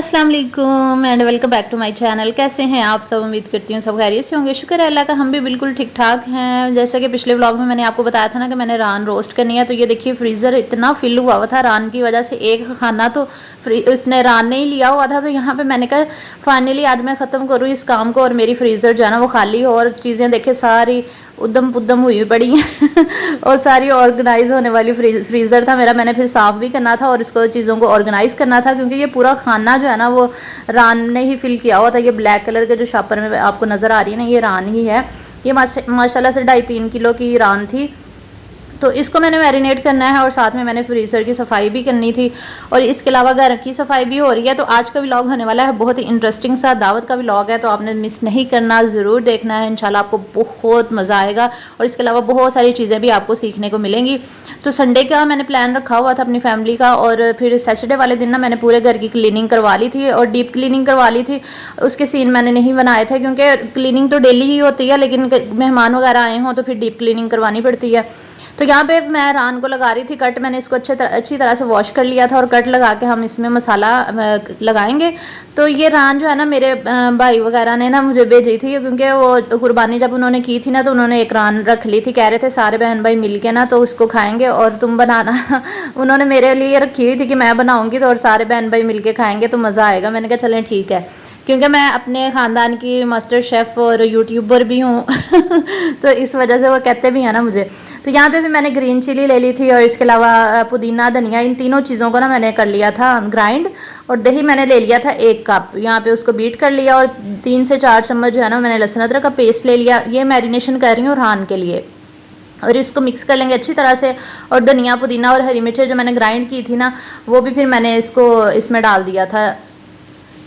अस्सलाम वालेकुम and welcome back to my channel. कैसे हैं आप सब? उम्मीद करती हूँ सब खैरियत से होंगे। शुक्र है अल्लाह का, हम भी बिल्कुल ठीक ठाक हैं। जैसा कि पिछले व्लॉग में मैंने आपको बताया था ना कि मैंने रान रोस्ट करनी है, तो ये देखिए फ्रीज़र इतना फिल हुआ था रान की वजह से। एक खाना तो इसने रान नहीं लिया हुआ था, तो यहाँ पर मैंने कहा फाइनली आज मैं ख़त्म करूँ इस काम को और मेरी फ्रीज़र जो है ना वो खाली हो और चीज़ें देखे सारी उद्दम पुद्दम हुई पड़ी हैं और सारी ऑर्गेनाइज होने वाली फ्रीज़र था मेरा। मैंने फिर साफ़ भी करना था और इसको चीज़ों को ऑर्गेनाइज़ करना था, क्योंकि ये पूरा खाना जो है ना वो रान ने ही फिल किया हुआ था। ये ब्लैक कलर के जो शॉपर में आपको नज़र आ रही है ना, ये रान ही है। ये माशाल्लाह से 2.5-3 किलो की रान थी। तो इसको मैंने मैरिनेट करना है और साथ में मैंने फ्रीज़र की सफाई भी करनी थी और इसके अलावा घर की सफाई भी हो रही है। तो आज का व्लॉग होने वाला है बहुत ही इंटरेस्टिंग सा, दावत का व्लॉग है, तो आपने मिस नहीं करना, ज़रूर देखना है। इंशाल्लाह आपको बहुत मज़ा आएगा और इसके अलावा बहुत सारी चीज़ें भी आपको सीखने को मिलेंगी। तो संडे का मैंने प्लान रखा हुआ था अपनी फैमिली का, और फिर सैटरडे वाले दिन ना मैंने पूरे घर की क्लीनिंग करवा ली थी और डीप क्लीनिंग करवा ली थी। उसके सीन मैंने नहीं बनाए थे क्योंकि क्लीनिंग तो डेली ही होती है, लेकिन मेहमान वगैरह आए हों तो फिर डीप क्लीनिंग करवानी पड़ती है। तो यहाँ पे मैं रान को लगा रही थी कट। मैंने इसको अच्छी तरह से वॉश कर लिया था और कट लगा के हम इसमें मसाला लगाएंगे। तो ये रान जो है ना मेरे भाई वगैरह ने ना मुझे भेजी थी, क्योंकि वो कुर्बानी जब उन्होंने की थी ना तो उन्होंने एक रान रख ली थी। कह रहे थे सारे बहन भाई मिल के ना तो उसको खाएंगे और तुम बनाना उन्होंने मेरे लिए रखी हुई थी कि मैं बनाऊँगी तो और सारे बहन भाई मिल के खाएँगे तो मज़ा आएगा। मैंने कहा चलें ठीक है, क्योंकि मैं अपने ख़ानदान की मास्टर शेफ़ और यूट्यूबर भी हूँ तो इस वजह से वो कहते भी हैं ना मुझे। तो यहाँ पे भी मैंने ग्रीन चिली ले ली थी और इसके अलावा पुदीना धनिया, इन तीनों चीज़ों को ना मैंने कर लिया था ग्राइंड। और दही मैंने ले लिया था 1 कप, यहाँ पे उसको बीट कर लिया। और 3 से 4 चम्मच जो है ना मैंने लहसुन अदरक का पेस्ट ले लिया। ये मैरिनेशन कर रही हूँ रान के लिए और इसको मिक्स कर लेंगे अच्छी तरह से। और धनिया पुदीना और हरी मिर्चें जो मैंने ग्राइंड की थी ना वो भी फिर मैंने इसको इसमें डाल दिया था।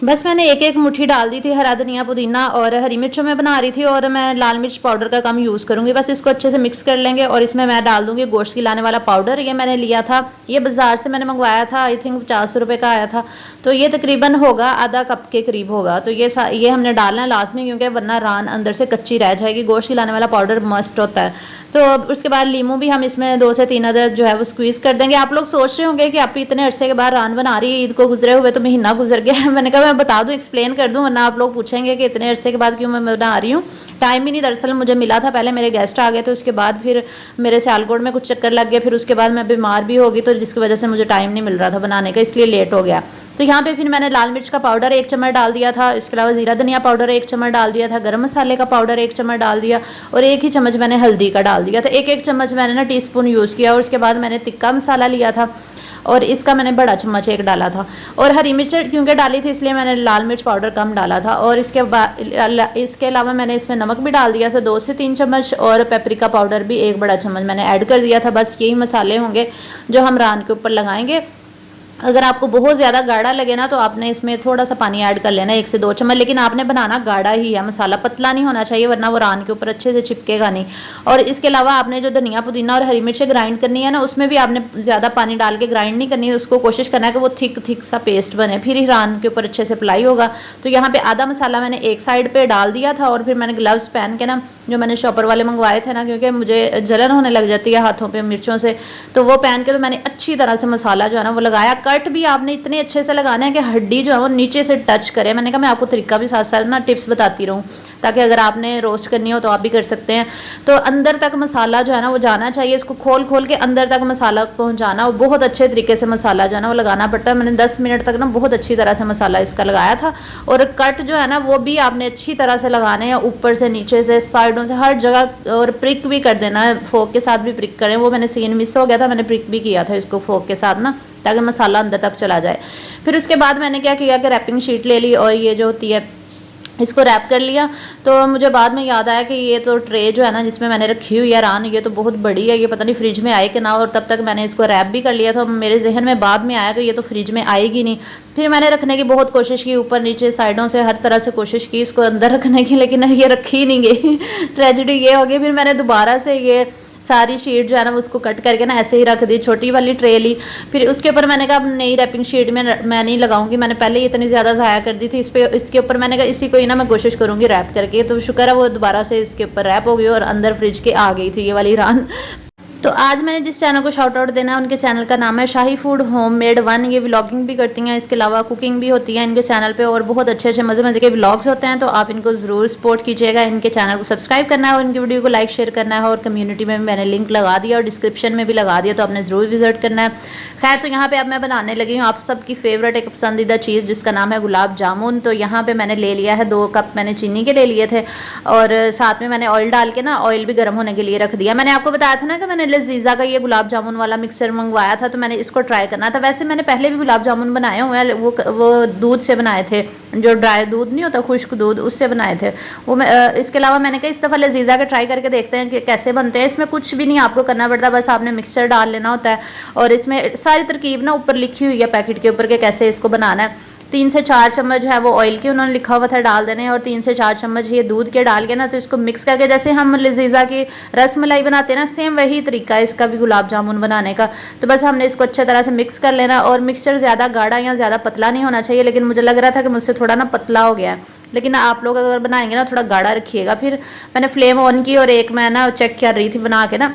बस मैंने एक एक मुट्ठी डाल दी थी हरा धनिया पुदीना और हरी मिर्चों में बना रही थी, और मैं लाल मिर्च पाउडर का कम यूज़ करूँगी। बस इसको अच्छे से मिक्स कर लेंगे और इसमें मैं डाल दूँगी गोश्त खिलाने वाला पाउडर। ये मैंने लिया था, ये बाज़ार से मैंने मंगवाया था, आई थिंक 50 रुपये का आया था। तो ये तकरीबन होगा आधा कप के करीब होगा। तो ये हमने डालना है लास्ट में, क्योंकि वरना रान अंदर से कच्ची रह जाएगी। गोश्त खिलाने वाला पाउडर मस्ट होता है। तो उसके बाद लीमू भी हम इसमें 2 से 3 अदद जो है वो स्क्वीज़ कर देंगे। आप लोग सोच रहे होंगे कि आप इतने अरसे के बाद रान बना रही है, ईद को गुजरे हुए तो महीना गुजर गया। मैंने कहा मैं बता दूँ, एक्सप्लेन कर दूँ, वरना आप लोग पूछेंगे कि इतने अरसे के बाद क्यों मैं बना रही हूँ। टाइम ही नहीं दरअसल मुझे मिला था, पहले मेरे गेस्ट आ गए थे, उसके बाद फिर मेरे सियालकोट में कुछ चक्कर लग गए, फिर उसके बाद मैं बीमार भी हो गई, तो जिसकी वजह से मुझे टाइम नहीं मिल रहा था बनाने का, इसलिए लेट हो गया। तो यहाँ पे फिर मैंने लाल मिर्च का पाउडर 1 चम्मच डाल दिया था, इसके अलावा ज़ीरा धनिया पाउडर 1 चम्मच डाल दिया था, गरम मसाले का पाउडर 1 चम्मच डाल दिया और 1 ही चम्मच मैंने हल्दी का डाल दिया था। 1-1 चम्मच मैंने ना टीस्पून यूज़ किया। और उसके बाद मैंने तिक्का मसाला लिया था और इसका मैंने बड़ा चम्मच 1 डाला था। और हरी मिर्च क्योंकि डाली थी इसलिए मैंने लाल मिर्च पाउडर कम डाला था। और इसके अलावा मैंने इसमें नमक भी डाल दिया था 2 से 3 चम्मच, और पेपरिका पाउडर भी 1 बड़ा चम्मच मैंने ऐड कर दिया था। बस यही मसाले होंगे जो हम रान के ऊपर लगाएंगे। अगर आपको बहुत ज़्यादा गाढ़ा लगे ना तो आपने इसमें थोड़ा सा पानी ऐड कर लेना 1 से 2 चम्मच, लेकिन आपने बनाना गाढ़ा ही है, मसाला पतला नहीं होना चाहिए, वरना वो रान के ऊपर अच्छे से चिपकेगा नहीं। और इसके अलावा आपने जो धनिया पुदीना और हरी मिर्चें ग्राइंड करनी है ना उसमें भी आपने ज़्यादा पानी डाल के ग्राइंड नहीं करनी है, उसको कोशिश करना है कि वो थिक सा पेस्ट बने, फिर ही रान के ऊपर अच्छे से अप्लाई होगा। तो यहाँ पर आधा मसाला मैंने एक साइड पर डाल दिया था और फिर मैंने ग्लव्स पहन के ना, जो मैंने शॉपर वाले मंगवाए थे ना, क्योंकि मुझे जलन होने लग जाती है हाथों पर मिर्चों से, तो वो पहन के तो मैंने अच्छी तरह से मसाला जो है ना वो लगाया। कट भी आपने इतने अच्छे से लगाना है कि हड्डी जो है वो नीचे से टच करे। मैंने कहा मैं आपको तरीका भी साथ साथ ना टिप्स बताती रहूँ, ताकि अगर आपने रोस्ट करनी हो तो आप भी कर सकते हैं। तो अंदर तक मसाला जो है ना वो जाना चाहिए, इसको खोल के अंदर तक मसाला पहुंचाना, और बहुत अच्छे तरीके से मसाला जो है ना वो लगाना पड़ता है। मैंने 10 मिनट तक ना बहुत अच्छी तरह से मसाला इसका लगाया था। और कट जो है ना वो भी आपने अच्छी तरह से लगाने हैं, ऊपर से नीचे से साइडों से हर जगह, और प्रिक भी कर देना है, फोक के साथ भी प्रिक करें। वो मैंने सीन मिस हो गया था, मैंने प्रिक भी किया था इसको फोक के साथ ना, ताकि मसाला अंदर तक चला जाए। फिर उसके बाद मैंने क्या किया कि रैपिंग शीट ले ली और ये जो होती है इसको रैप कर लिया। तो मुझे बाद में याद आया कि ये तो ट्रे जो है ना जिसमें मैंने रखी हुई है रान, ये तो बहुत बड़ी है, ये पता नहीं फ्रिज में आए कि ना, और तब तक मैंने इसको रैप भी कर लिया था। मेरे जहन में बाद में आया कि ये तो फ्रिज में आएगी नहीं। फिर मैंने रखने की बहुत कोशिश की, ऊपर नीचे साइडों से हर तरह से कोशिश की इसको अंदर रखने की, लेकिन ये रखी ही नहीं गई ट्रेजेडी ये हो गई। फिर मैंने दोबारा से ये सारी शीट जो है ना उसको कट करके ना ऐसे ही रख दी, छोटी वाली ट्रे ली। फिर उसके ऊपर मैंने कहा नई रैपिंग शीट में मैं नहीं लगाऊंगी, मैंने पहले ही इतनी ज़्यादा ज़ाया कर दी थी इसके ऊपर। मैंने कहा इसी को ही ना मैं कोशिश करूँगी रैप करके। तो शुक्र है वो दोबारा से इसके ऊपर रैप हो गई और अंदर फ्रिज के आ गई थी ये वाली रान। तो आज मैंने जिस चैनल को शाउट आउट देना है उनके चैनल का नाम है शाही फूड होममेड 1। ये व्लॉगिंग भी करती हैं, इसके अलावा कुकिंग भी होती है इनके चैनल पे और बहुत अच्छे अच्छे मज़े मज़े के व्लॉग्स होते हैं। तो आप इनको ज़रूर सपोर्ट कीजिएगा, इनके चैनल को सब्सक्राइब करना है और इनकी वीडियो को लाइक शेयर करना है। और कम्युनिटी में मैंने लिंक लगा दिया और डिस्क्रिप्शन में भी लगा दिया, तो आपने ज़रूर विजिट करना है। खैर, तो यहाँ पे अब मैं बनाने लगी हूँ आप सबकी फेवरेट एक पसंदीदा चीज़ जिसका नाम है गुलाब जामुन। तो यहाँ पे मैंने ले लिया है 2 कप मैंने चीनी के ले लिए थे और साथ में मैंने ऑयल डाल के ना ऑयल भी गर्म होने के लिए रख दिया। मैंने आपको बताया था ना कि मैंने लजीज़ा का ये गुलाब जामुन वाला मिक्सर मंगवाया था, तो मैंने इसको ट्राई करना था। वैसे मैंने पहले भी गुलाब जामुन बनाए हुए हैं, वो दूध से बनाए थे, जो ड्राई दूध नहीं होता खुश्क दूध, उससे बनाए थे वो। इसके अलावा मैंने कहा इस दफ़ा लजीज़ा का ट्राई करके देखते हैं कि कैसे बनते हैं। इसमें कुछ भी नहीं आपको करना पड़ता, बस आपने मिक्सर डाल लेना होता है और इसमें सारी तरकीब ना ऊपर लिखी हुई है पैकेट के ऊपर के कैसे इसको बनाना है। 3 से 4 चम्मच है वो ऑयल के उन्होंने लिखा हुआ था डाल देने, और 3 से 4 चम्मच ये दूध के डाल के ना, तो इसको मिक्स करके जैसे हम लजीज़ा की रस मलाई बनाते हैं ना, सेम वही तरीका है इसका भी गुलाब जामुन बनाने का। तो बस हमने इसको अच्छे तरह से मिक्स कर लेना और मिक्सचर ज़्यादा गाढ़ा या ज़्यादा पतला नहीं होना चाहिए, लेकिन मुझे लग रहा था कि मुझसे थोड़ा ना पतला हो गया है। लेकिन आप लोग अगर बनाएंगे ना थोड़ा गाढ़ा रखिएगा। फिर मैंने फ्लेम ऑन की और एक मैं ना चेक कर रही थी बना के ना,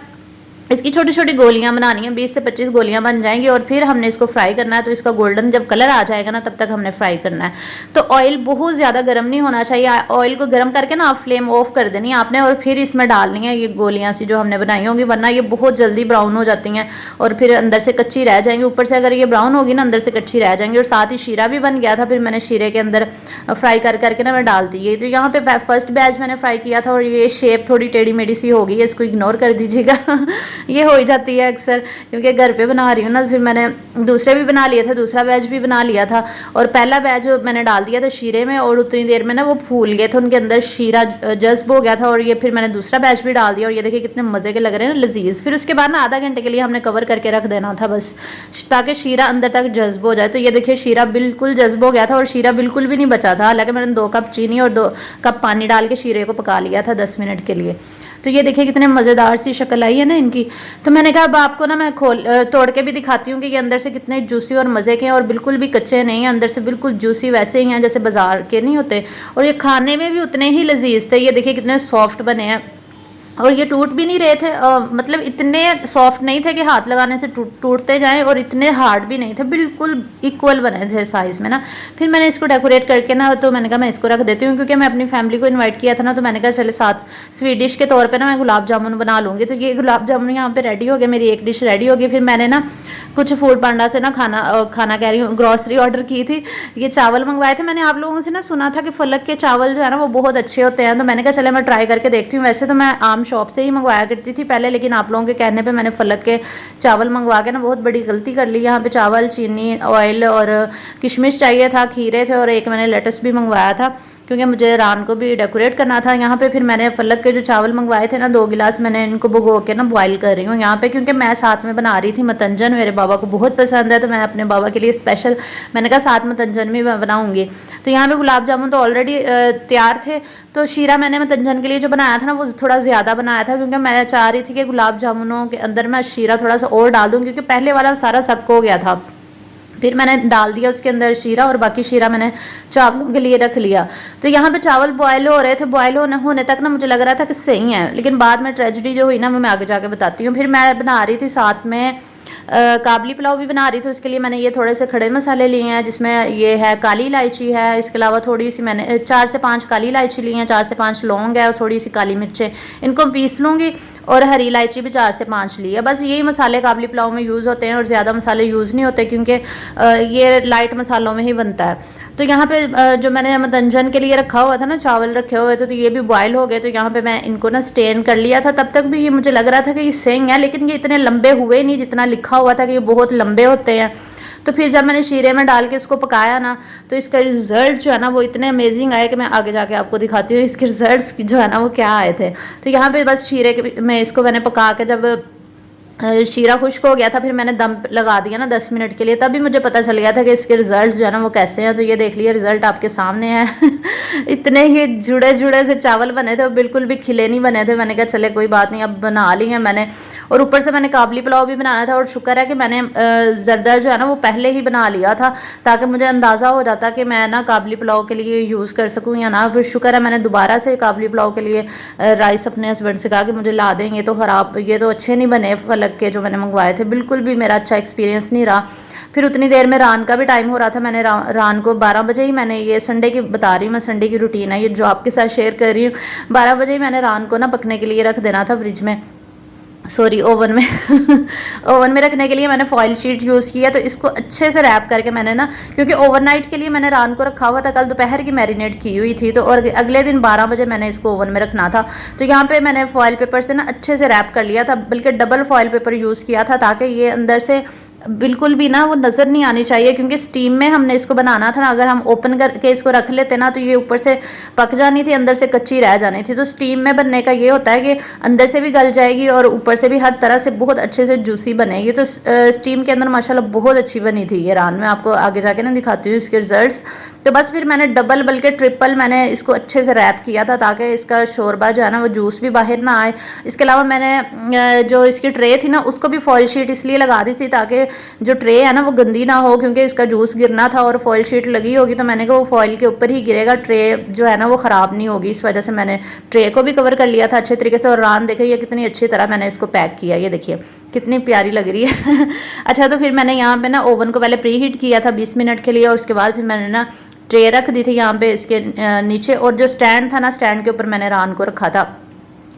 इसकी छोटी छोटी गोलियां बनानी है, 20 से 25 गोलियां बन जाएंगी और फिर हमने इसको फ्राई करना है। तो इसका गोल्डन जब कलर आ जाएगा ना तब तक हमने फ्राई करना है। तो ऑयल बहुत ज़्यादा गर्म नहीं होना चाहिए, ऑयल को गर्म करके ना आप फ्लेम ऑफ कर देनी है आपने और फिर इसमें डालनी है ये गोलियां सी जो हमने बनाई होंगी, वरना ये बहुत जल्दी ब्राउन हो जाती हैं और फिर अंदर से कच्ची रह जाएंगी। ऊपर से अगर ये ब्राउन होगी ना अंदर से कच्ची रह जाएंगी। और साथ ही शीरा भी बन गया था, फिर मैंने शीरे के अंदर फ्राई कर करके ना मैं डाल दी। ये जो यहाँ पे फर्स्ट बैच मैंने फ्राई किया था और ये शेप थोड़ी टेढ़ी मेढ़ी सी हो गई है, इसको इग्नोर कर दीजिएगा ये हो ही जाती है अक्सर, क्योंकि घर पे बना रही हूँ ना। फिर मैंने दूसरे भी बना लिए थे, दूसरा बैच भी बना लिया था और पहला बैच मैंने डाल दिया था शीरे में और उतनी देर में ना वो फूल गए थे, उनके अंदर शीरा जज्ब हो गया था। और ये फिर मैंने दूसरा बैच भी डाल दिया और ये देखिए कितने मज़े के लग रहे हैं ना, लजीज। फिर उसके बाद ना आधा घंटे के लिए हमने कवर करके रख देना था बस, ताकि शीरा अंदर तक जज्ब हो जाए। तो ये देखिए शीरा बिल्कुल जज्ब हो गया था और शीरा बिल्कुल भी नहीं बचा था। हालांकि मैंने 2 कप चीनी और 2 कप पानी डाल के शीरे को पका लिया था 10 मिनट के लिए। तो ये देखिए कितने मज़ेदार सी शक्ल आई है ना इनकी। तो मैंने कहा अब आपको ना मैं तोड़ के भी दिखाती हूँ कि ये अंदर से कितने जूसी और मज़े के हैं और बिल्कुल भी कच्चे नहीं हैं, अंदर से बिल्कुल जूसी वैसे ही हैं जैसे बाजार के नहीं होते। और ये खाने में भी उतने ही लजीज थे। ये देखिए कितने सॉफ्ट बने हैं और ये टूट भी नहीं रहे थे, मतलब इतने सॉफ्ट नहीं थे कि हाथ लगाने से टूटते जाएं और इतने हार्ड भी नहीं थे, बिल्कुल इक्वल बने थे साइज़ में ना। फिर मैंने इसको डेकोरेट करके ना, तो मैंने कहा मैं इसको रख देती हूँ क्योंकि मैं अपनी फैमिली को इनवाइट किया था ना, तो मैंने कहा चले साथ स्वीट डिश के तौर पे ना मैं गुलाब जामुन बना लूँगी। तो ये गुलाब जामुन यहाँ पे रेडी हो गया, मेरी एक डिश रेडी हो गई। फिर मैंने ना कुछ फूड पांडा से ना खाना कह रही हूँ ग्रॉसरी ऑर्डर की थी। ये चावल मंगवाए थे मैंने, आप लोगों से ना सुना था कि फलक के चावल जो है ना वो बहुत अच्छे होते हैं, तो मैंने कहा चले मैं ट्राई करके देखती हूँ। वैसे तो मैं आम शॉप से ही मंगवाया करती थी पहले, लेकिन आप लोगों के कहने पे मैंने फलक के चावल मंगवा के ना बहुत बड़ी गलती कर ली। यहाँ पे चावल, चीनी, ऑयल और किशमिश चाहिए था, खीरे थे और एक मैंने लेटस भी मंगवाया था क्योंकि मुझे रान को भी डेकोरेट करना था। यहाँ पे फिर मैंने फलक के जो चावल मंगवाए थे ना 2 गिलास मैंने इनको भिगो के ना बॉईल कर रही हूँ यहाँ पे, क्योंकि मैं साथ में बना रही थी मतंजन, मेरे बाबा को बहुत पसंद है, तो मैं अपने बाबा के लिए स्पेशल मैंने कहा साथ मतंजन भी मैं बनाऊँगी। तो यहाँ पे गुलाब जामुन तो ऑलरेडी तैयार थे, तो शीरा मैंने मतंजन के लिए जो बनाया था ना वो थोड़ा ज़्यादा बनाया था, क्योंकि मैं चाह रही थी कि गुलाब जामुनों के अंदर मैं शीरा थोड़ा सा और डाल दूँ, क्योंकि पहले वाला सारा सक हो गया था। फिर मैंने डाल दिया उसके अंदर शीरा और बाकी शीरा मैंने चावलों के लिए रख लिया। तो यहाँ पे चावल बॉयल हो रहे थे, बॉयल होने तक ना मुझे लग रहा था कि सही है, लेकिन बाद में ट्रेजेडी जो हुई ना वो मैं आगे जाके बताती हूँ। फिर मैं बना रही थी साथ में काबली पुलाव भी बना रही थी। उसके लिए मैंने ये थोड़े से खड़े मसाले लिए हैं, जिसमें ये है काली इलायची है, इसके अलावा थोड़ी सी मैंने 4 से 5 काली इलायची ली हैं, 4 से 5 लौंग है और थोड़ी सी काली मिर्चें, इनको पीस लूँगी और हरी इलायची भी 4 से 5 ली है। बस यही मसाले काबली पुलाव में यूज़ होते हैं और ज़्यादा मसाले यूज़ नहीं होते, क्योंकि ये लाइट मसालों में ही बनता है। तो यहाँ पे जो मैंने मतंजन के लिए रखा हुआ था ना, चावल रखे हुए थे, तो ये भी बॉयल हो गए। तो यहाँ पे मैं इनको ना स्टेन कर लिया था। तब तक भी ये मुझे लग रहा था कि ये सेंग है, लेकिन ये इतने लंबे हुए नहीं जितना लिखा हुआ था कि ये बहुत लंबे होते हैं। तो फिर जब मैंने शीरे में डाल के इसको पकाया ना, तो इसका रिजल्ट जो है ना वो इतने अमेजिंग आए कि मैं आगे जाके आपको दिखाती हूँ इसके रिजल्ट्स जो है ना वो क्या आए थे। तो यहाँ पे बस शीरे में इसको मैंने पका के जब शीरा खुश्क हो गया था, फिर मैंने दम लगा दिया ना 10 मिनट के लिए, तभी मुझे पता चल गया था कि इसके रिजल्ट जो है ना वो कैसे हैं। तो ये देख लिया रिजल्ट आपके सामने है इतने ही जुड़े जुड़े से चावल बने थे, वो बिल्कुल भी खिले नहीं बने थे। मैंने कहा चले कोई बात नहीं, अब बना ली है मैंने और ऊपर से मैंने काबली पुलाव भी बनाना था। और शुक्र है कि मैंने ज़रदा जो है ना वो पहले ही बना लिया था, ताकि मुझे अंदाज़ा हो जाता कि मैं ना काबली पुलाव के लिए यूज़ कर सकूँ या ना। फिर शुक्र है मैंने दोबारा से काबली पुलाव के लिए राइस अपने हस्बैंड से कहा कि मुझे ला दें, ये तो अच्छे नहीं बने फलक के जो मैंने मंगवाए थे, बिल्कुल भी मेरा अच्छा एक्सपीरियंस नहीं रहा। फिर उतनी देर में रान का भी टाइम हो रहा था। मैंने रान को 12 बजे ही, मैंने ये संडे की बता रही हूँ, मैं संडे की रूटीन है ये जो आपके साथ शेयर कर रही हूँ। 12 बजे ही मैंने रान को ना पकने के लिए रख देना था फ्रिज में, सॉरी ओवन में ओवन में रखने के लिए मैंने फॉइल शीट यूज़ किया। तो इसको अच्छे से रैप करके मैंने ना, क्योंकि ओवरनाइट के लिए मैंने रान को रखा हुआ था, कल दोपहर की मैरिनेट की हुई थी, तो और अगले दिन 12 बजे मैंने इसको ओवन में रखना था। तो यहाँ पे मैंने फॉइल पेपर से ना अच्छे से रैप कर लिया था, बल्कि डबल फॉइल पेपर यूज़ किया था, ताकि ये अंदर से बिल्कुल भी ना वो नज़र नहीं आनी चाहिए, क्योंकि स्टीम में हमने इसको बनाना था ना। अगर हम ओपन करके इसको रख लेते ना तो ये ऊपर से पक जानी थी, अंदर से कच्ची रह जानी थी। तो स्टीम में बनने का ये होता है कि अंदर से भी गल जाएगी और ऊपर से भी हर तरह से बहुत अच्छे से जूसी बनेगी। तो स्टीम के अंदर माशाल्लाह बहुत अच्छी बनी थी ये रान। मैं आपको आगे जाके ना दिखाती हूँ इसके रिजल्ट्स। तो बस फिर मैंने डबल बल्कि ट्रिपल मैंने इसको अच्छे से रैप किया था, ताकि इसका शोरबा जो है ना वो जूस भी बाहर ना आए। इसके अलावा मैंने जो इसकी ट्रे थी ना उसको भी फॉइल शीट इसलिए लगा दी थी ताकि जो ट्रे है ना वो गंदी ना हो, क्योंकि इसका जूस गिरना था और फॉइल शीट लगी होगी तो मैंने कहा वो फॉइल के ऊपर ही गिरेगा, ट्रे जो है ना वो ख़राब नहीं होगी। इस वजह से मैंने ट्रे को भी कवर कर लिया था अच्छे तरीके से। और रान देखिए ये कितनी अच्छी तरह मैंने इसको पैक किया, ये देखिए कितनी प्यारी लग रही है अच्छा, तो फिर मैंने यहाँ पे ना ओवन को पहले प्री हीट किया था 20 मिनट के लिए, और उसके बाद फिर मैंने ना ट्रे रख दी थी यहाँ पे इसके नीचे, और जो स्टैंड था ना स्टैंड के ऊपर मैंने रान को रखा था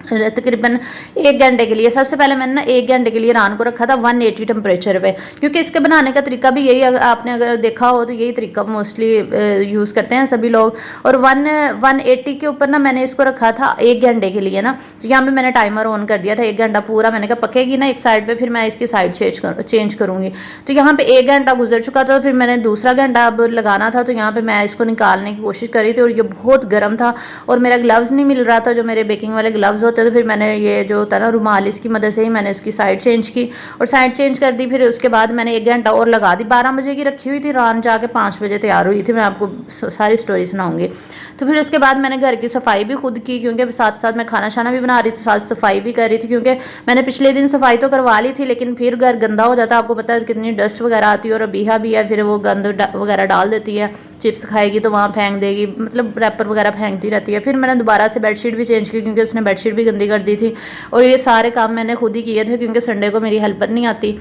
तकरीबन 1 घंटे के लिए। सबसे पहले मैंने ना 1 घंटे के लिए रान को रखा था 180 टेम्परेचर पे, क्योंकि इसके बनाने का तरीका भी यही, आपने अगर देखा हो तो यही तरीका मोस्टली यूज़ करते हैं सभी लोग। और 180 के ऊपर ना मैंने इसको रखा था 1 घंटे के लिए ना। तो यहाँ पे मैंने टाइमर ऑन कर दिया था 1 घंटा पूरा। मैंने कहा पकेगी ना एक साइड पर, फिर मैं इसकी साइड चेंज करूँगी। तो यहाँ पर 1 घंटा गुजर चुका था, फिर मैंने दूसरा घंटा अब लगाना था। तो यहाँ पर मैं इसको निकालने की कोशिश करी थी और ये बहुत गर्म था और मेरा ग्लव्स नहीं मिल रहा था, जो मेरे बेकिंग वाले ग्लव्स। तो फिर मैंने ये जो होता है ना रुमाल, इसकी मदद से ही मैंने उसकी साइड चेंज की और साइड चेंज कर दी। फिर उसके बाद मैंने 1 घंटा और लगा दी। 12 बजे की रखी हुई थी रान, जाके 5 बजे तैयार हुई थी। मैं आपको सारी स्टोरी सुनाऊंगी। तो फिर उसके बाद मैंने घर की सफाई भी खुद की, क्योंकि साथ साथ मैं खाना शाना भी बना रही थी, साथ सफाई भी कर रही थी, क्योंकि मैंने पिछले दिन सफाई तो करवा ली थी लेकिन फिर घर गंदा हो जाता है। आपको पता है कितनी डस्ट वगैरह आती है, और अबीहा भी है फिर वो गंद वगैरह डाल देती है, चिप्स खाएगी तो वहाँ फेंक देगी, मतलब रैपर वगैरह फेंकती रहती है। फिर मैंने दोबारा से बेडशीट भी चेंज की, क्योंकि उसने बेडशीट भी गंदी कर दी थी। और ये सारे काम मैंने खुद ही किए थे, क्योंकि संडे को मेरी हेल्पर नहीं आती।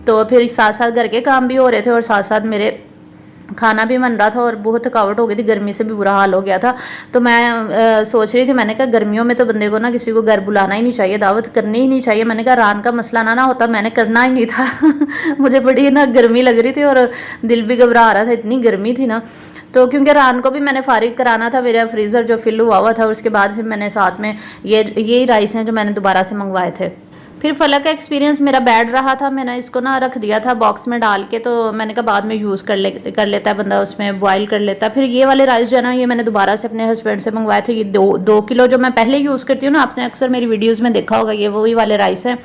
तो फिर साथ साथ घर के काम भी हो रहे थे और साथ साथ मेरे खाना भी बन रहा था, और बहुत थकावट हो गई थी, गर्मी से भी बुरा हाल हो गया था। तो मैं सोच रही थी, मैंने कहा गर्मियों में तो बंदे को ना किसी को घर बुलाना ही नहीं चाहिए, दावत करनी ही नहीं चाहिए। मैंने कहा रान का मसला ना होता मैंने करना ही नहीं था मुझे बड़ी ना गर्मी लग रही थी और दिल भी घबरा रहा था, इतनी गर्मी थी ना। तो क्योंकि रान को भी मैंने फारिग कराना था, मेरा फ्रीज़र जो फिल हुआ था। उसके बाद फिर मैंने साथ में यही राइस हैं जो मैंने दोबारा से मंगवाए थे। फिर फलक का एक्सपीरियंस मेरा बैड रहा था। मैंने इसको ना रख दिया था बॉक्स में डाल के, तो मैंने कहा बाद में यूज़ कर लेता है बंदा, उसमें बॉयल कर लेता है। फिर ये वाले राइस जो है ना ये मैंने दोबारा से अपने हस्बैंड से मंगवाए थे। ये 2 किलो जो मैं पहले यूज़ करती हूँ ना, आपने अक्सर मेरी वीडियोज़ में देखा होगा, ये वही वाले राइस हैं।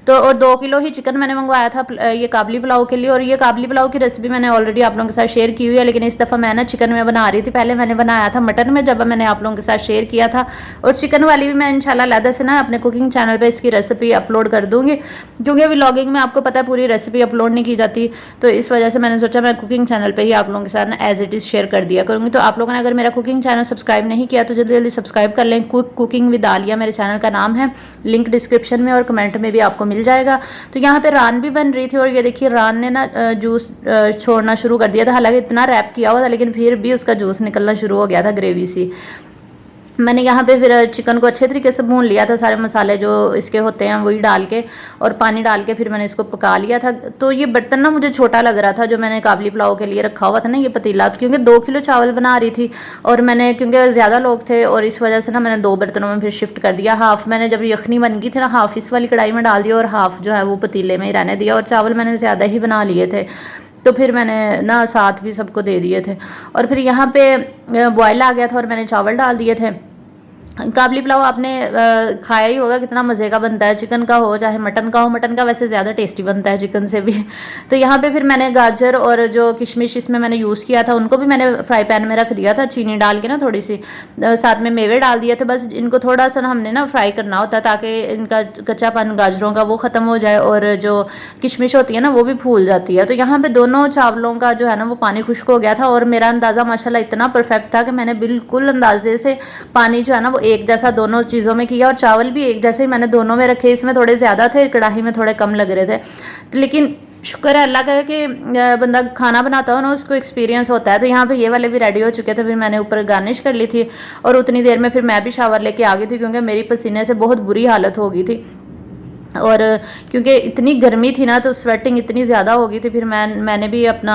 तो और 2 किलो ही चिकन मैंने मंगवाया था ये काबली पुलाव के लिए। और ये काबली पुलाव की रेसिपी मैंने ऑलरेडी आप लोगों के साथ शेयर की हुई है, लेकिन इस दफ़ा मैं ना चिकन में बना रही थी। पहले मैंने बनाया था मटन में, जब मैंने आप लोगों के साथ शेयर किया था। और चिकन वाली भी मैं इंशाल्लाह अलग से ना अपने कुकिंग चैनल पर इसकी रेसिपी अपलोड कर दूँगी, क्योंकि व्लॉगिंग में आपको पता है पूरी रेसिपी अपलोड नहीं की जाती। तो इस वजह से मैंने सोचा मैं कुकिंग चैनल पर ही आप लोगों के साथ ना एज इट इज़ शेयर कर दिया करूँगी। तो आप लोगों ने अगर मेरा कुकिंग चैनल सब्सक्राइब नहीं किया तो जल्दी जल्दी सब्सक्राइब कर लें। कुकिंग विद आलिया मेरे चैनल का नाम है, लिंक डिस्क्रिप्शन में और कमेंट में भी आपको मिल जाएगा। तो यहाँ पे रान भी बन रही थी, और ये देखिए रान ने ना जूस छोड़ना शुरू कर दिया था। हालांकि इतना रैप किया हुआ था लेकिन फिर भी उसका जूस निकलना शुरू हो गया था, ग्रेवी सी। मैंने यहाँ पे फिर चिकन को अच्छे तरीके से भून लिया था, सारे मसाले जो इसके होते हैं वही डाल के और पानी डाल के फिर मैंने इसको पका लिया था। तो ये बर्तन ना मुझे छोटा लग रहा था जो मैंने काबली पुलाव के लिए रखा हुआ था ना, ये पतीला, तो क्योंकि 2 किलो चावल बना रही थी और मैंने क्योंकि ज़्यादा लोग थे और इस वजह से ना मैंने 2 बर्तनों में फिर शिफ्ट कर दिया। हाफ़ मैंने जब यखनी बन गई थी ना, हाफ़ इस वाली कढ़ाई में डाल दिया और हाफ़ जो है वो पतीले में ही रहने दिया। और चावल मैंने ज़्यादा ही बना लिए थे, तो फिर मैंने ना साथ भी सबको दे दिए थे। और फिर यहाँ पे बॉयल आ गया था और मैंने चावल डाल दिए थे। काबली पुलाव आपने खाया ही होगा, कितना मज़े का बनता है, चिकन का हो चाहे मटन का हो। मटन का वैसे ज़्यादा टेस्टी बनता है चिकन से भी। तो यहाँ पे फिर मैंने गाजर और जो किशमिश इसमें मैंने यूज़ किया था उनको भी मैंने फ्राई पैन में रख दिया था, चीनी डाल के ना थोड़ी सी, साथ में मेवे डाल दिए थे। बस इनको थोड़ा सा हमने ना फ्राई करना होता है ताकि इनका कच्चापन गाजरों का वो ख़त्म हो जाए और जो किशमिश होती है ना वो भी फूल जाती है। तो यहाँ पे दोनों चावलों का जो है ना वो पानी खुश्क हो गया था और मेरा अंदाज़ा माशाल्लाह इतना परफेक्ट था कि मैंने बिल्कुल अंदाजे से पानी जो है ना वो एक जैसा दोनों चीज़ों में किया और चावल भी एक जैसे ही मैंने दोनों में रखे। इसमें थोड़े ज़्यादा थे, कढ़ाई में थोड़े कम लग रहे थे। तो लेकिन शुक्र है अल्लाह का कि बंदा खाना बनाता हो ना उसको एक्सपीरियंस होता है। तो यहाँ पे ये वाले भी रेडी हो चुके थे, फिर मैंने ऊपर गार्निश कर ली थी और उतनी देर में फिर मैं भी शावर लेके आ गई थी क्योंकि मेरी पसीने से बहुत बुरी हालत हो गई थी। और क्योंकि इतनी गर्मी थी ना तो स्वेटिंग इतनी ज़्यादा हो गई थी। फिर मैंने भी अपना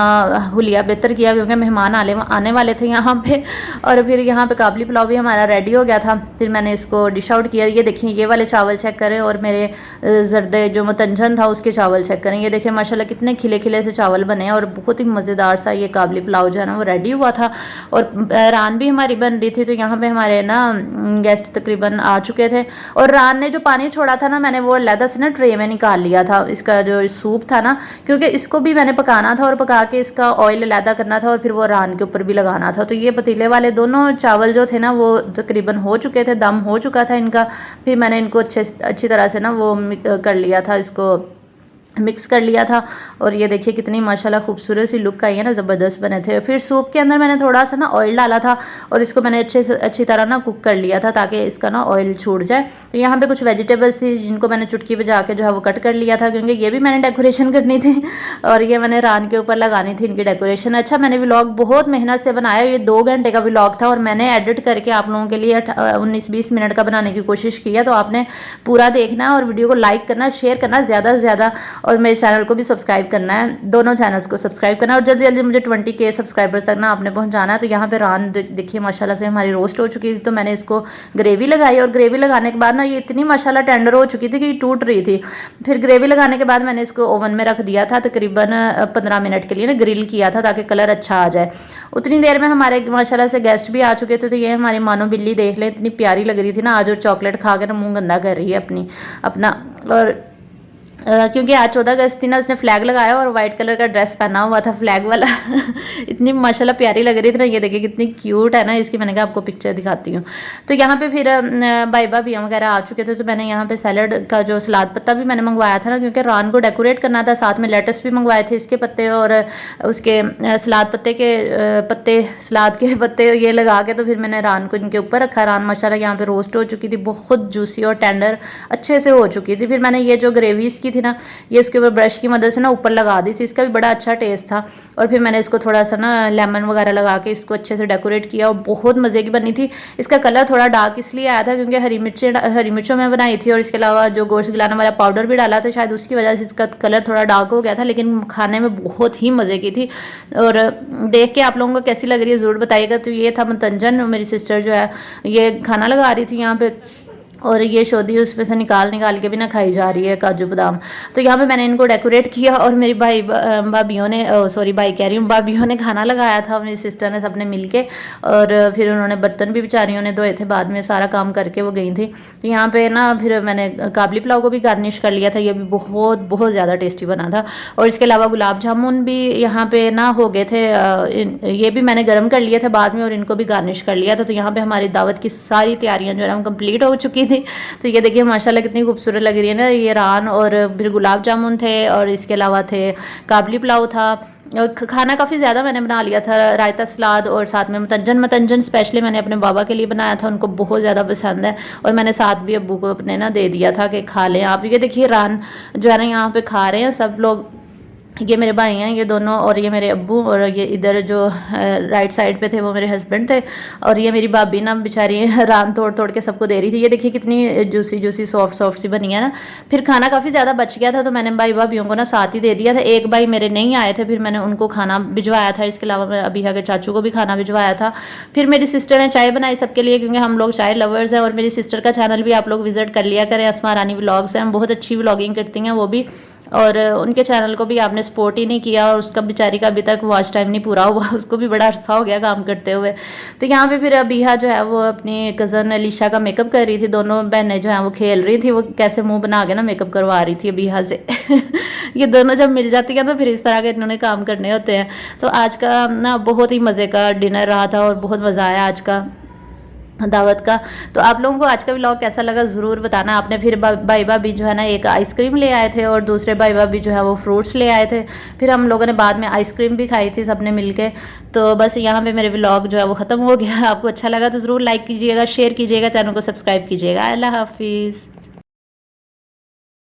हुलिया बेहतर किया क्योंकि मेहमान आने वाले थे यहाँ पे। और फिर यहाँ पे काबली पुलाव भी हमारा रेडी हो गया था। फिर मैंने इसको डिश आउट किया। ये देखिए ये वाले चावल चेक करें और मेरे जर्दे जो मतंजन था उसके चावल चेक करें। ये देखिए माशाल्लाह कितने खिले खिले से चावल बने और बहुत ही मज़ेदार सा ये काबली पुलाव जो है ना वो रेडी हुआ था। और रान भी हमारी बन रही थी। तो यहाँ पर हमारे ना गेस्ट तकरीबन आ चुके थे और रान ने जो पानी छोड़ा था ना मैंने वो अलहदा से ना ट्रे में निकाल लिया था। इसका जो सूप था ना क्योंकि इसको भी मैंने पकाना था और पका के इसका ऑयल अलहदा करना था और फिर वो रान के ऊपर भी लगाना था। तो ये पतीले वाले दोनों चावल जो थे ना वो तकरीबन हो चुके थे, दम हो चुका था इनका। फिर मैंने इनको अच्छी तरह से ना वो कर लिया था, इसको मिक्स कर लिया था। और ये देखिए कितनी माशाल्लाह खूबसूरत सी लुक आई है ना, ज़बरदस्त बने थे। फिर सूप के अंदर मैंने थोड़ा सा ना ऑयल डाला था और इसको मैंने अच्छी तरह ना कुक कर लिया था ताकि इसका ना ऑयल छूट जाए। तो यहाँ पे कुछ वेजिटेबल्स थी जिनको मैंने चुटकी बजा के जो है वो कट कर लिया था क्योंकि ये भी मैंने डेकोरेशन करनी थी और ये मैंने रान के ऊपर लगानी थी इनकी डेकोरेशन। अच्छा मैंने व्लॉग बहुत मेहनत से बनाया, ये 2 घंटे का व्लॉग था और मैंने एडिट करके आप लोगों के लिए 19-20 मिनट का बनाने की कोशिश की है। तो आपने पूरा देखना है और वीडियो को लाइक करना, शेयर करना ज़्यादा से ज़्यादा और मेरे चैनल को भी सब्सक्राइब करना है, दोनों चैनल्स को सब्सक्राइब करना है और जल्दी जल्दी मुझे 20K सब्सक्राइबर्स तक ना आपने पहुंचाना है। तो यहाँ पे रान देखिए माशाल्लाह से हमारी रोस्ट हो चुकी थी। तो मैंने इसको ग्रेवी लगाई और ग्रेवी लगाने के बाद ना ये इतनी माशाल्लाह टेंडर हो चुकी थी कि टूट रही थी। फिर ग्रेवी लगाने के बाद मैंने इसको ओवन में रख दिया था तकरीबन 15 मिनट के लिए ना, ग्रिल किया था ताकि कलर अच्छा आ जाए। उतनी देर में हमारे माशाल्लाह से गेस्ट भी आ चुके थे। तो ये हमारी मानो बिल्ली देख लें इतनी प्यारी लग रही थी ना आज, और चॉकलेट खा के ना मुँह गंदा कर रही है अपना। और क्योंकि आज 14 अगस्त थी ना, उसने फ्लैग लगाया और वाइट कलर का ड्रेस पहना हुआ था फ्लैग वाला इतनी माशाल्लाह प्यारी लग रही थी ना। ये देखिए कितनी क्यूट है ना इसकी, मैंने कहा आपको पिक्चर दिखाती हूँ। तो यहाँ पे फिर भाई भाभियाँ वगैरह आ चुके थे। तो मैंने यहाँ पे सैलड का जो सलाद पत्ता भी मैंने मंगवाया था ना क्योंकि रान को डेकोरेट करना था, साथ में लेटस भी मंगवाए थे इसके पत्ते और उसके सलाद पत्ते के पत्ते, सलाद के पत्ते ये लगा के। तो फिर मैंने रान को इनके ऊपर रखा। रान माशाल्लाह यहाँ पे रोस्ट हो चुकी थी, बहुत जूसी और टेंडर अच्छे से हो चुकी थी। फिर मैंने ये जो ग्रेवी इसकी थी ना ये उसके ऊपर ब्रश की मदद से ना ऊपर लगा दी थी, इसका भी बड़ा अच्छा टेस्ट था। और फिर मैंने इसको थोड़ा सा ना लेमन वगैरह लगा के इसको अच्छे से डेकोरेट किया और बहुत मज़े की बनी थी। इसका कलर थोड़ा डार्क इसलिए आया था क्योंकि हरी मिर्चों में बनाई थी और इसके अलावा जो गोश्त गिलाने वाला पाउडर भी डाला था, शायद उसकी वजह से इसका कलर थोड़ा डार्क हो गया था। लेकिन खाने में बहुत ही मज़े की थी और देख के आप लोगों को कैसी लग रही है ज़रूर बताइएगा। तो ये था मतंजन, मेरी सिस्टर जो है ये खाना लगा रही थी यहाँ पे और ये शोधी उसमें से निकाल के भी ना खाई जा रही है काजू बादाम। तो यहाँ पे मैंने इनको डेकोरेट किया और मेरी भाभियों ने सॉरी भाई कह रही हूँ, भाभियों ने खाना लगाया था, मेरी सिस्टर ने सबने मिल के। और फिर उन्होंने बर्तन भी बेचारियों ने धोए थे, बाद में सारा काम करके वो गई थी। तो यहाँ पे ना फिर मैंने काबली पुलाव को भी गार्निश कर लिया था, ये भी बहुत बहुत ज़्यादा टेस्टी बना था। और इसके अलावा गुलाब जामुन भी यहाँ पे ना हो गए थे, ये भी मैंने गर्म कर लिए थे बाद में और इनको भी गार्निश कर लिया था। तो यहाँ पे हमारी दावत की सारी तैयारियाँ जो है ना कंप्लीट हो चुकी थी। तो ये देखिए माशाल्लाह कितनी खूबसूरत लग रही है ना ये रान। और फिर गुलाब जामुन थे और इसके अलावा थे काबली पुलाव था। खाना काफ़ी ज़्यादा मैंने बना लिया था, रायता सलाद और साथ में मतंजन स्पेशली मैंने अपने बाबा के लिए बनाया था, उनको बहुत ज़्यादा पसंद है। और मैंने साथ भी अब्बू को अपने ना दे दिया था कि खा लें आप। ये देखिए रान जो है ना यहाँ पे खा रहे हैं सब लोग, ये मेरे भाई हैं ये दोनों और ये मेरे अब्बू, और ये इधर जो राइट साइड पे थे वो मेरे हस्बैंड थे। और ये मेरी भाभी ना बेचारी रान तोड़ तोड़ के सबको दे रही थी। ये देखिए कितनी जूसी सॉफ्ट सी बनी है ना। फिर खाना काफ़ी ज़्यादा बच गया था तो मैंने भाई भाभियों को ना साथ ही दे दिया था। एक भाई मेरे नहीं आए थे, फिर मैंने उनको खाना भिजवाया था। इसके अलावा मैं अभी के चाचू को भी खाना भिजवाया था। फिर मेरी सिस्टर ने चाय बनाई सबके लिए क्योंकि हम लोग चाय लवर्स हैं। और मेरी सिस्टर का चैनल भी आप लोग विजिट कर लिया करें, अस्मा रानी व्लॉग्स हैं, बहुत अच्छी व्लॉगिंग करती हैं वो भी। और उनके चैनल को भी आपने सपोर्ट ही नहीं किया और उसका बेचारी का अभी तक वॉच टाइम नहीं पूरा हुआ, उसको भी बड़ा अरसा हो गया काम करते हुए। तो यहाँ पे फिर अबीहा जो है वो अपनी कज़न अलीशा का मेकअप कर रही थी, दोनों बहनें जो हैं वो खेल रही थी, वो कैसे मुंह बना के ना मेकअप करवा रही थी अबीहा से ये दोनों जब मिल जाती हैं तो फिर इस तरह के इन्होंने काम करने होते हैं। तो आज का ना बहुत ही मज़े का डिनर रहा था और बहुत मज़ा आया आज का दावत का। तो आप लोगों को आज का व्लॉग कैसा लगा ज़रूर बताना। आपने फिर भाई भाभी जो है ना एक आइसक्रीम ले आए थे और दूसरे भाई भाभी जो है वो फ्रूट्स ले आए थे। फिर हम लोगों ने बाद में आइसक्रीम भी खाई थी सबने मिलके। तो बस यहाँ पे मेरे व्लॉग जो है वो ख़त्म हो गया। आपको अच्छा लगा तो ज़रूर लाइक कीजिएगा, शेयर कीजिएगा, चैनल को सब्सक्राइब कीजिएगा। अल्लाह हाफिज़।